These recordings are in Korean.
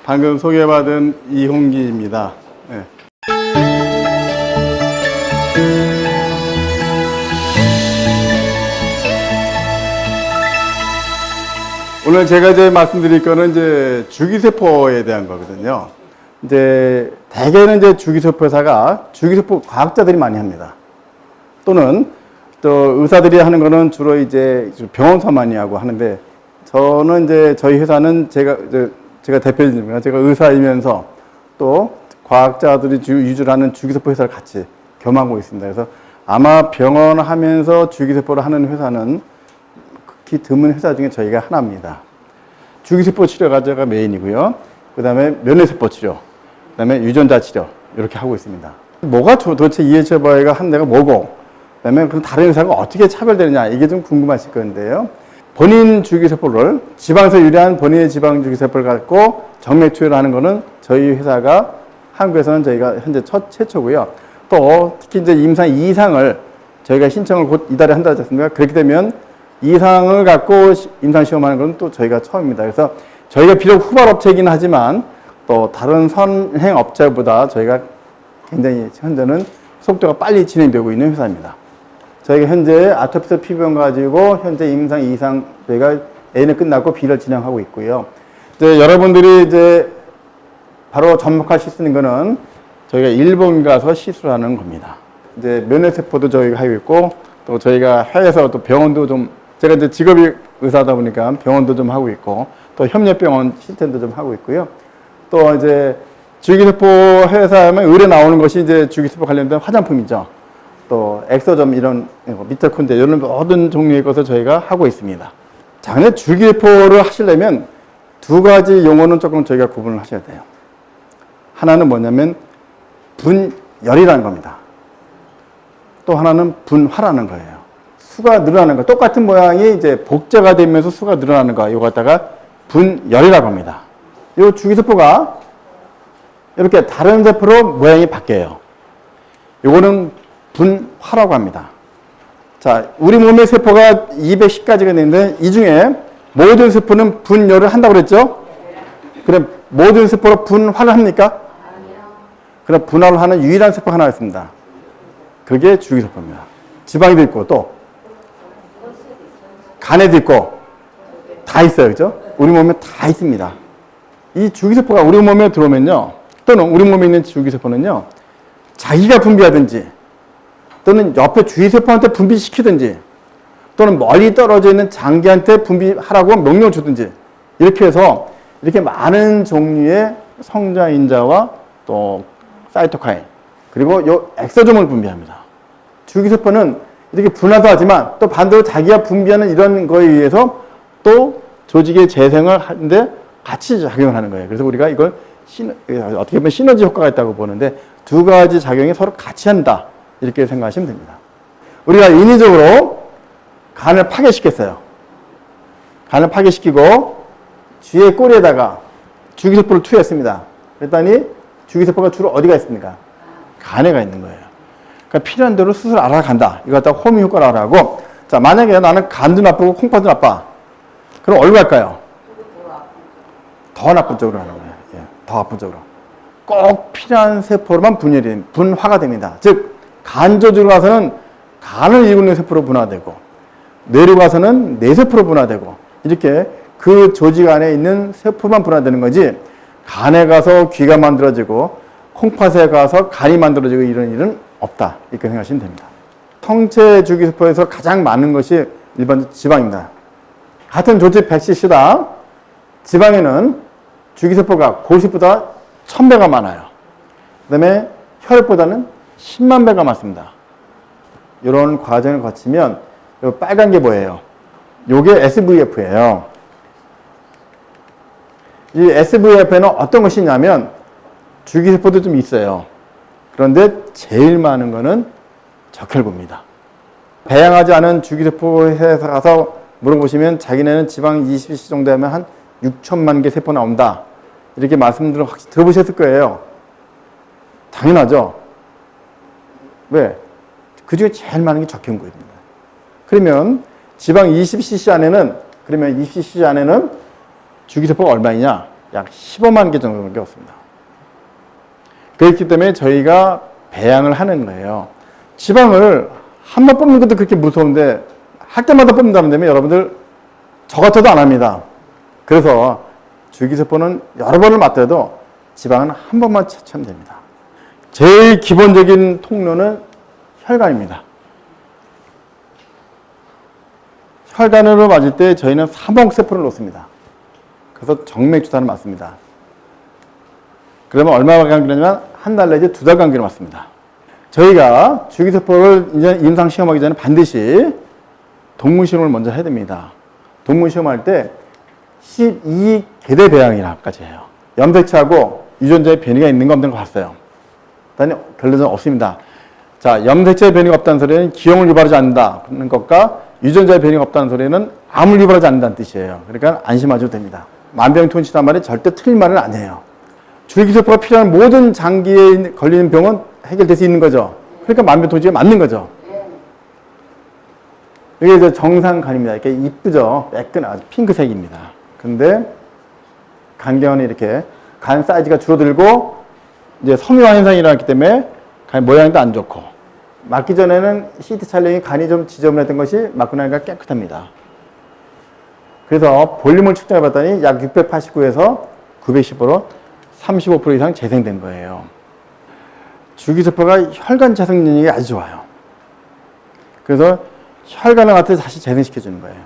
방금 소개받은 이홍기입니다. 네. 오늘 제가 이제 말씀드릴 거는 이제 주기세포에 대한 거거든요. 이제 대개는 이제 주기세포 회사가 주기세포 과학자들이 많이 합니다. 또는 또 의사들이 하는 거는 주로 이제 병원서 많이 하고 하는데, 저는 이제 저희 회사는 제가 대표입니다. 제가 의사이면서 또 과학자들이 위주로 하는 주기세포 회사를 같이 겸하고 있습니다. 그래서 아마 병원 하면서 주기세포를 하는 회사는 극히 드문 회사 중에 저희가 하나입니다. 주기세포 치료가 제가 메인이고요. 그 다음에 면역세포 치료, 그 다음에 유전자 치료 이렇게 하고 있습니다. 뭐가 도대체 EHBI가 한 데가 뭐고, 그 다음에 그럼 다른 회사가 어떻게 차별되느냐, 이게 좀 궁금하실 건데요. 본인 주기세포를, 지방에서 유래한 본인의 지방 주기세포를 갖고 정맥 투여를 하는 거는 저희 회사가, 한국에서는 저희가 현재 최초고요. 또 특히 이제 임상 2상을 저희가 신청을 곧 이달에 한다 하지 않습니까? 그렇게 되면 2상을 갖고 임상 시험하는 건 또 저희가 처음입니다. 그래서 저희가 비록 후발업체이긴 하지만 또 다른 선행업체보다 저희가 굉장히 현재는 속도가 빨리 진행되고 있는 회사입니다. 저희가 현재 아토피스 피부염 가지고 현재 임상 2상 저희가 A는 끝났고 B를 진행하고 있고요. 이제 여러분들이 이제 바로 접목하실 수 있는 거는 저희가 일본 가서 시술하는 겁니다. 이제 면역세포도 저희가 하고 있고, 또 저희가 해외에서 또 병원도 좀, 제가 이제 직업이 의사다 보니까 병원도 좀 하고 있고, 또 협력병원 시스템도 좀 하고 있고요. 또 이제 주기세포 회사에 의뢰 나오는 것이 이제 주기세포 관련된 화장품이죠. 또 엑소점 이런 미토콘드리아 이런 모든 종류의 것을 저희가 하고 있습니다. 자, 근데 주기세포를 하시려면 두 가지 용어는 조금 저희가 구분을 하셔야 돼요. 하나는 뭐냐면 분열이라는 겁니다. 또 하나는 분화라는 거예요. 수가 늘어나는 거. 똑같은 모양이 이제 복제가 되면서 수가 늘어나는 거. 이거 갖다가 분열이라고 합니다. 이 주기세포가 이렇게 다른 세포로 모양이 바뀌어요. 이거는 분화라고 합니다. 자, 우리 몸의 세포가 210가지가 있는데 이 중에 모든 세포는 분열을 한다고 그랬죠? 그럼 모든 세포로 분화를 합니까? 그럼 분화를 하는 유일한 세포가 하나 있습니다. 그게 주기세포입니다. 지방에도 있고 또 간에도 있고 다 있어요. 그죠? 우리 몸에 다 있습니다. 이 주기세포가 우리 몸에 들어오면요, 또는 우리 몸에 있는 주기세포는요, 자기가 분비하든지 또는 옆에 주위세포한테 분비시키든지 또는 멀리 떨어져 있는 장기한테 분비하라고 명령을 주든지 이렇게 해서 이렇게 많은 종류의 성장인자와 또 사이토카인 그리고 요 엑소점을 분비합니다. 주기세포는 이렇게 분화도 하지만 또 반대로 자기가 분비하는 이런 거에 의해서 또 조직의 재생을 하는데 같이 작용을 하는 거예요. 그래서 우리가 이걸 어떻게 보면 시너지 효과가 있다고 보는데 두 가지 작용이 서로 같이 한다. 이렇게 생각하시면 됩니다. 우리가 인위적으로 간을 파괴시켰어요. 간을 파괴시키고 쥐의 꼬리에다가 주기세포를 투여했습니다. 그랬더니 주기세포가 주로 어디가 있습니까? 간에 가 있는 거예요. 그러니까 필요한 대로 수술 알아간다. 이거 갖다가 호미 효과를 알아가고, 자, 만약에 나는 간도 나쁘고 콩팥도 나빠. 그럼 어디로 갈까요? 더 나쁜 쪽으로 가는 거예요. 예, 더 아픈 쪽으로. 꼭 필요한 세포로만 분화가 됩니다. 즉, 간 조직으로 가서는 간을 이루는 세포로 분화되고, 뇌로 가서는 뇌세포로 분화되고, 이렇게 그 조직 안에 있는 세포만 분화되는 거지, 간에 가서 귀가 만들어지고, 콩팥에 가서 간이 만들어지고 이런 일은 없다. 이렇게 생각하시면 됩니다. 성체 주기세포에서 가장 많은 것이 일반 지방입니다. 같은 조직 100cc당 지방에는 주기세포가 고시보다 1000배가 많아요. 그 다음에 혈액보다는 10만 배가 많습니다. 이런 과정을 거치면 이 빨간 게 뭐예요? 이게 SVF예요. 이 SVF에는 어떤 것이 있냐면 주기세포도 좀 있어요. 그런데 제일 많은 거는 적혈구입니다. 배양하지 않은 주기세포에 가서 물어보시면 자기네는 지방 20cc 정도 하면 한 6천만 개 세포 나온다. 이렇게 말씀들을 확실히 들어보셨을 거예요. 당연하죠. 왜? 그 중에 제일 많은 게 적혈구입니다. 그러면 지방 20cc 안에는, 그러면 20cc 안에는 주기세포가 얼마이냐? 약 15만 개 정도밖에 없습니다. 그렇기 때문에 저희가 배양을 하는 거예요. 지방을 한 번 뽑는 것도 그렇게 무서운데 할 때마다 뽑는다는 데면 여러분들 저 같아도 안 합니다. 그래서 줄기세포는 여러 번을 맞더라도 지방은 한 번만 채취하면 됩니다. 제일 기본적인 통로는 혈관입니다. 혈관으로 맞을 때 저희는 3억 세포를 놓습니다. 그래서 정맥주사를 맞습니다. 그러면 얼마 간격이냐면 한 달 내지 2달 간격을 맞습니다. 저희가 줄기세포를 이제 임상 시험하기 전에 반드시 동물 시험을 먼저 해야 됩니다. 동물 시험할 때 12계대 배양이라까지 해요. 염색체하고 유전자의 변이가 있는 거 없는 거 봤어요. 일단 결론은 없습니다. 자, 염색체의 변이가 없다는 소리는 기형을 유발하지 않는다는 것과 유전자의 변이가 없다는 소리는 암을 유발하지 않는다는 뜻이에요. 그러니까 안심하셔도 됩니다. 만병통치단 말이 절대 틀린 말은 아니에요. 줄기세포가 필요한 모든 장기에 걸리는 병은 해결될 수 있는 거죠. 그러니까 만병통치가 맞는 거죠. 이게 이제 정상간입니다. 이렇게 이쁘죠? 매끈 아주 핑크색입니다. 근데 간경은 이렇게 간 사이즈가 줄어들고 이제 섬유화 현상이 일어났기 때문에 간 모양도 안 좋고, 맞기 전에는 CT 촬영이 간이 좀 지저분했던 것이 맞고 나니까 깨끗합니다. 그래서 볼륨을 측정해 봤더니 약 689에서 915로 35% 이상 재생된 거예요. 줄기세포가 혈관 재생 능력이 아주 좋아요. 그래서 혈관을 갖다 다시 재생시켜주는 거예요.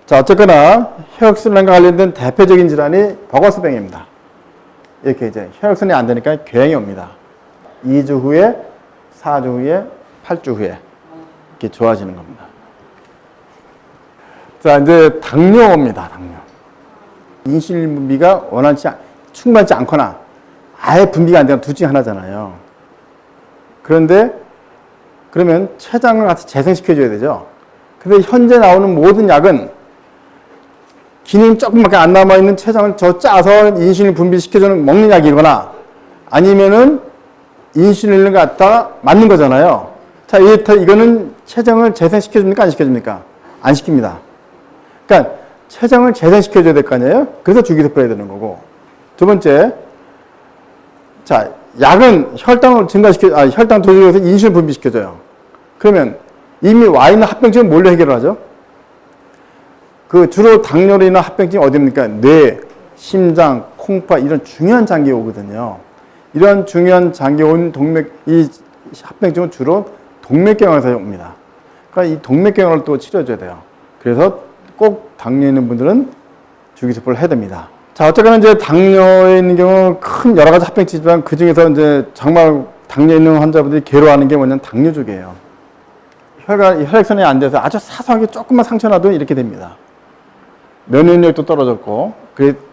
자, 어쨌거나 혈액순환과 관련된 대표적인 질환이 버거스병입니다. 이렇게 이제 혈액순환이 안 되니까 궤양이 옵니다. 2주 후에, 4주 후에, 8주 후에 이렇게 좋아지는 겁니다. 자, 이제 당뇨입니다. 당뇨. 인슐린 분비가 충분하지 않거나 아예 분비가 안 되는 둘 중에 하나잖아요. 그런데 그러면 췌장을 같이 재생시켜줘야 되죠. 근데 현재 나오는 모든 약은 기능이 조금밖에 안 남아있는 췌장을 짜서 인슐린 분비시켜주는 먹는 약이거나 아니면은 인슐린을 갖다 맞는 거잖아요. 자, 이거는 췌장을 재생시켜줍니까? 안 시켜줍니까? 안 시킵니다. 그러니까 췌장을 재생시켜줘야 될 거 아니에요? 그래서 줄기세포 해야 되는 거고. 두 번째, 자, 약은 혈당을 혈당 조절해서 인슐린 분비시켜줘요. 그러면 이미 와 있는 합병증은 뭘로 해결을 하죠? 그 주로 당뇨로 인한 합병증이 어디입니까? 뇌, 심장, 콩파 이런 중요한 장기에 오거든요. 이런 중요한 장기에 온 이 합병증은 주로 동맥경화에서 옵니다. 그러니까 이 동맥경화를 또 치료해줘야 돼요. 그래서 꼭 당뇨 있는 분들은 줄기세포를 해야 됩니다. 자, 어쨌거나 이제 당뇨에 있는 경우 큰 여러 가지 합병증이지만 그 중에서 이제 정말 당뇨 있는 환자분들이 괴로워하는 게 뭐냐면 당뇨족이에요. 혈액순환이 안 돼서 아주 사소하게 조금만 상처나도 이렇게 됩니다. 면역력도 떨어졌고,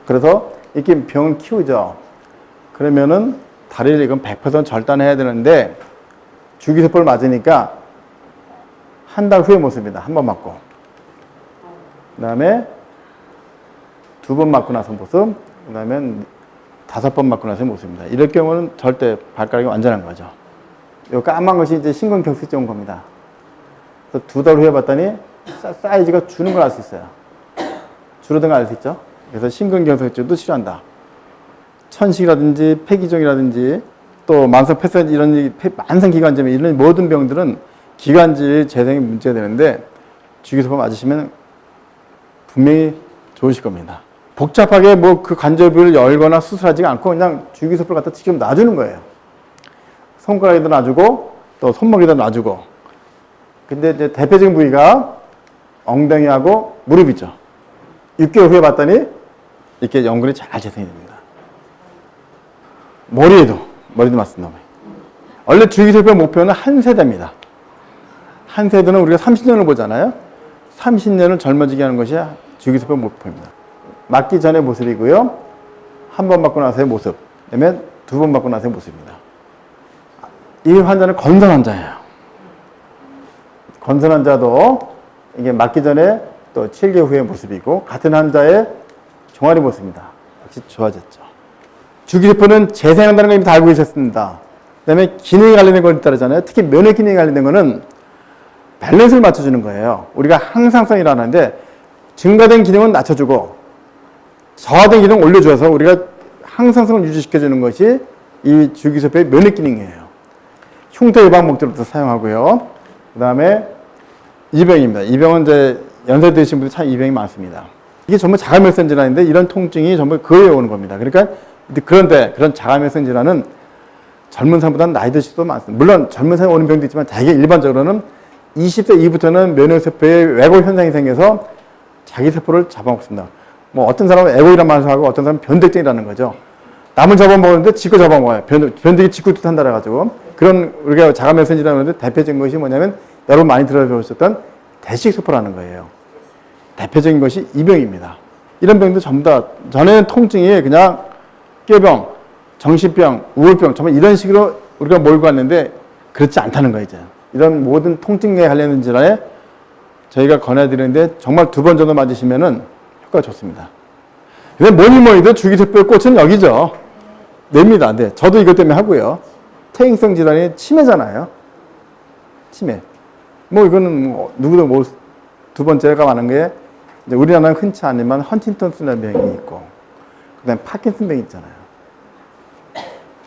그래서 이렇게 병을 키우죠. 그러면은 다리를 이건 100% 절단해야 되는데 줄기세포를 맞으니까 한 달 후에 못 씁니다. 한 번 맞고. 그 다음에 2번 맞고 나서 모습, 그 다음에 5번 맞고 나서 모습입니다. 이럴 경우는 절대 발가락이 완전한 거죠. 이 까만 것이 이제 신근경색증 온 겁니다. 그래서 2달 후에 봤더니 사이즈가 주는 걸 알 수 있어요. 줄어든 걸 알 수 있죠. 그래서 신근경색증도 치료한다. 천식이라든지 폐기종이라든지 또 만성폐쇄 이런 만성기관지염 이런 모든 병들은 기관지 재생이 문제가 되는데 줄기세포 맞으시면 분명히 좋으실 겁니다. 복잡하게 뭐 그 관절부를 열거나 수술하지 않고 그냥 줄기세포를 갖다 직접 놔주는 거예요. 손가락에도 놔주고 또 손목에도 놔주고. 근데 이제 대표적인 부위가 엉덩이하고 무릎이죠. 6개월 후에 봤더니 이렇게 연근이 잘 재생이 됩니다. 머리도 맞습니다. 원래 줄기세포의 목표는 한 세대입니다. 한 세대는 우리가 30년을 보잖아요. 30년을 젊어지게 하는 것이 줄기세포의 목표입니다. 맞기 전의 모습이고요. 한 번 맞고 나서의 모습, 그다음에 2번 맞고 나서의 모습입니다. 이 환자는 건선 환자예요. 건선 환자도 이게 맞기 전에 또 7개월 후의 모습이고 같은 환자의 종아리 모습입니다. 역시 좋아졌죠. 줄기세포는 재생한다는 걸 이미 다 알고 계셨습니다. 그 다음에 기능에 관련된 걸 따르잖아요. 특히 면역 기능에 관련된 거는 밸런스를 맞춰주는 거예요. 우리가 항상성이라는데 증가된 기능은 낮춰주고 저하된 기능 올려줘서 우리가 항상성을 유지시켜주는 것이 이 줄기세포의 면역 기능이에요. 흉터 예방 목적으로도 사용하고요. 그 다음에 이 병입니다. 이 병은 이제 연세 드신 분들 참 이 병이 많습니다. 이게 전부 자가면성 질환인데 이런 통증이 전부 그에 오는 겁니다. 그러니까 그런데 그런 자가면성 질환은 젊은 사람보다는 나이 드실 수도 많습니다. 물론 젊은 사람이 오는 병도 있지만 대개 일반적으로는 20대 이후부터는 면역세포에 왜곡 현상이 생겨서 자기 세포를 잡아먹습니다. 뭐 어떤 사람은 애고이란 말을 하고 어떤 사람은 변덕증이라는 거죠. 남을 잡아먹었는데 지구 잡아먹어요. 변덕이 지구 뜻한다 그래가지고. 그런 우리가 자가면성 질환인데 대표적인 것이 뭐냐면 여러분 많이 들어보셨던 대식세포라는 거예요. 대표적인 것이 이 병입니다. 이런 병도 전부 다 전에는 통증이 그냥 꾀병, 정신병, 우울병 정말 이런 식으로 우리가 몰고 왔는데 그렇지 않다는 거예요. 이제. 이런 모든 통증에 관련된 질환에 저희가 권해드리는데 정말 2번 정도 맞으시면은 효과가 좋습니다. 근데 뭐니뭐니도 줄기세포의 꽃은 여기죠. 냅니다. 네. 저도 이것 때문에 하고요. 퇴행성 질환이 치매잖아요. 치매. 뭐 이거는 뭐 누구도 뭐 2번째가 많은 게 이제 우리나라는 흔치 않지만 헌팅턴스라는 병이 있고 그다음에 파킨슨 병이 있잖아요.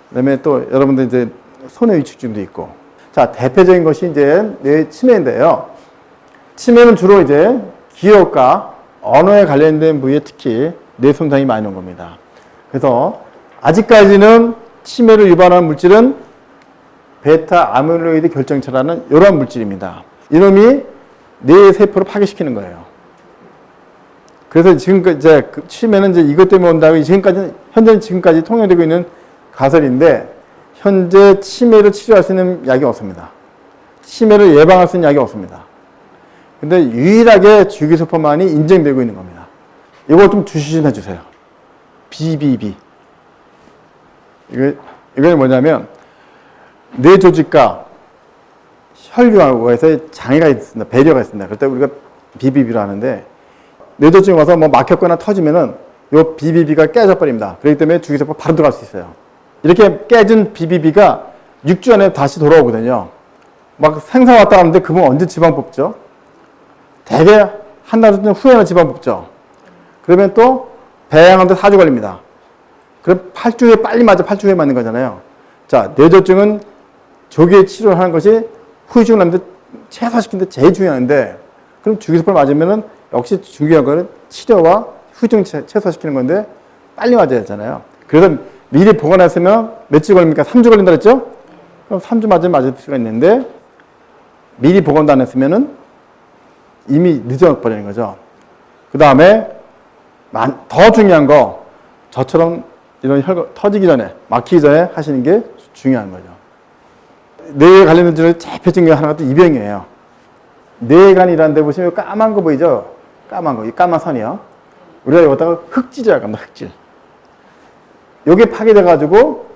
그다음에 또 여러분들 이제 손해 위축증도 있고. 자, 대표적인 것이 이제 뇌 치매인데요. 치매는 주로 이제 기억과 언어에 관련된 부위에 특히 뇌 손상이 많이 온 겁니다. 그래서 아직까지는 치매를 유발하는 물질은 베타 아밀로이드 결정체라는 이러한 물질입니다. 이놈이 뇌 세포를 파괴시키는 거예요. 그래서 지금까지 이제 치매는 이제 이것 때문에 온다고 현재 지금까지 통용되고 있는 가설인데 현재 치매를 치료할 수 있는 약이 없습니다. 치매를 예방할 수 있는 약이 없습니다. 근데 유일하게 줄기세포만이 인정되고 있는 겁니다. 이거 좀 주시 좀 해주세요. BBB. 이건 뭐냐면 뇌 조직과 혈류하고 해서 장애가 있습니다. 배려가 있습니다. 그럴 때 우리가 BBB로 하는데 뇌 조직이 와서 뭐 막혔거나 터지면은 요 BBB가 깨져버립니다. 그렇기 때문에 줄기세포 바로 들어갈 수 있어요. 이렇게 깨진 BBB가 6주 안에 다시 돌아오거든요. 막 생사 왔다 가는데 그분 언제 지방 뽑죠? 대개 한 달 후에는 지방 뽑죠. 그러면 또 배양하는데 4주 걸립니다. 그럼 8주 후에 빨리 맞아 8주 후에 맞는 거잖아요. 자, 뇌졸중은 조기에 치료를 하는 것이 후유증을 남는데 최소화시키는 데 제일 중요한데 그럼 줄기세포를 맞으면은 역시 중요한 거는 치료와 후유증 최소화시키는 건데 빨리 맞아야 되잖아요. 그래서 미리 보관했으면 며칠 걸립니까? 3주 걸린다 그랬죠? 그럼 3주 맞을 수가 있는데 미리 보관도 안 했으면은 이미 늦어버리는 거죠. 그 다음에 더 중요한 거 저처럼 이런 혈관 터지기 전에 막히기 전에 하시는 게 중요한 거죠. 뇌에 관련된 질환의 대표적인 게 하나가 또 이 병이에요. 뇌간이라는 데 보시면 까만 거 보이죠? 까만 거, 이 까만 선이요. 우리가 여기다가 흑질이라고 합니다. 흑질. 이게 파괴돼가지고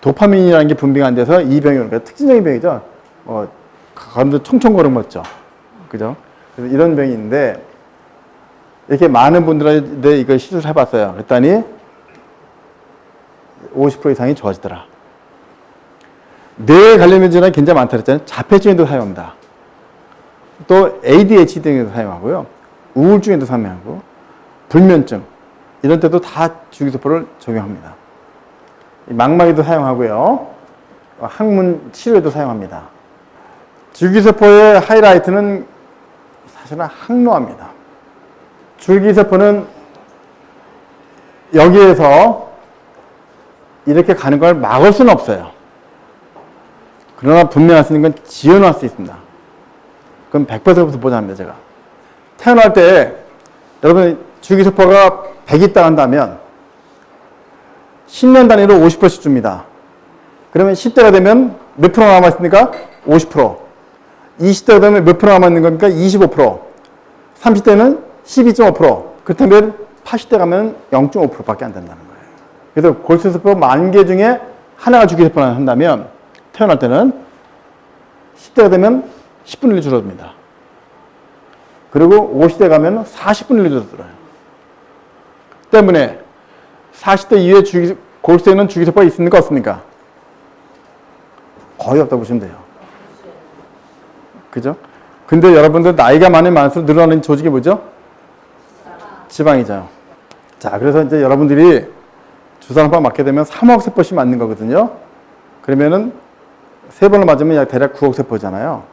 도파민이라는 게 분비가 안 돼서 이 병이 오는 거예요. 특징적인 병이죠. 가운데 총총거름 맞죠? 그죠? 그래서 이런 병이 있는데 이렇게 많은 분들한테 이거 시술을 해봤어요. 그랬더니 50% 이상이 좋아지더라. 뇌에 관련된 질환이 굉장히 많다 그랬잖아요. 자폐증에도 사용합니다. 또 ADHD 등에도 사용하고요. 우울증에도 사용하고 불면증 이런 때도 다 줄기세포를 적용합니다. 망막에도 사용하고요. 항문 치료에도 사용합니다. 줄기세포의 하이라이트는 사실은 항노화입니다. 줄기세포는 여기에서 이렇게 가는 걸 막을 수는 없어요. 그러나 분명할 수 있는 건 지연할 수 있습니다. 그럼 100% 보장합니다, 제가. 태어날 때 여러분 줄기세포가 100 있다 한다면 10년 단위로 50%씩 줍니다. 그러면 10대가 되면 몇 프로 남아있습니까? 50%. 20대가 되면 몇 프로 남아있는 겁니까? 25%. 30대는 12.5%. 그렇다면 80대 가면 0.5%밖에 안 된다는 거예요. 그래서 골수세포 10,000개 중에 하나가 줄기세포를 한다면 태어날 때는 10대가 되면 10분의 1 줄어듭니다. 그리고 50대 가면 40분의 1 줄어들어요. 때문에 40대 이후에 골수에는 줄기세포가 있습니까? 없습니까? 거의 없다고 보시면 돼요. 그죠? 근데 여러분들 나이가 많으면 많을수록 늘어나는 조직이 뭐죠? 지방이죠. 자, 그래서 이제 여러분들이 주사 한 번 맞게 되면 3억 세포씩 맞는 거거든요. 그러면은 3번을 맞으면 약 대략 9억 세포잖아요.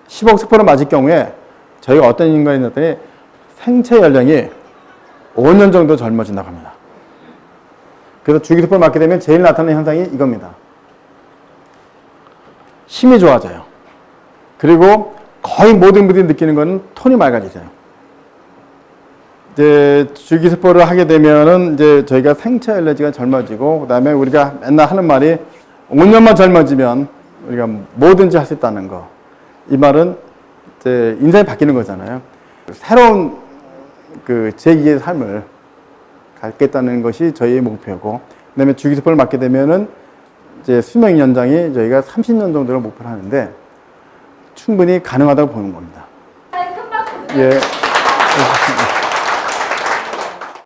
10억 세포를 맞을 경우에 저희가 어떤 인간이 났더니 생체 연령이 5년 정도 젊어진다고 합니다. 그래서 주기세포를 맞게 되면 제일 나타나는 현상이 이겁니다. 힘이 좋아져요. 그리고 거의 모든 분들이 느끼는 거는 톤이 맑아지세요. 이제 주기세포를 하게 되면은 이제 저희가 생체 연령이 젊어지고, 그 다음에 우리가 맨날 하는 말이 5년만 젊어지면 우리가 뭐든지 할 수 있다는 거. 이 말은 이제 인생이 바뀌는 거잖아요. 새로운 그 제2의 삶을 갖겠다는 것이 저희의 목표고, 그 다음에 주기세포를 맞게 되면은 이제 수명 연장이 저희가 30년 정도를 목표로 하는데 충분히 가능하다고 보는 겁니다. 큰 박수. 예.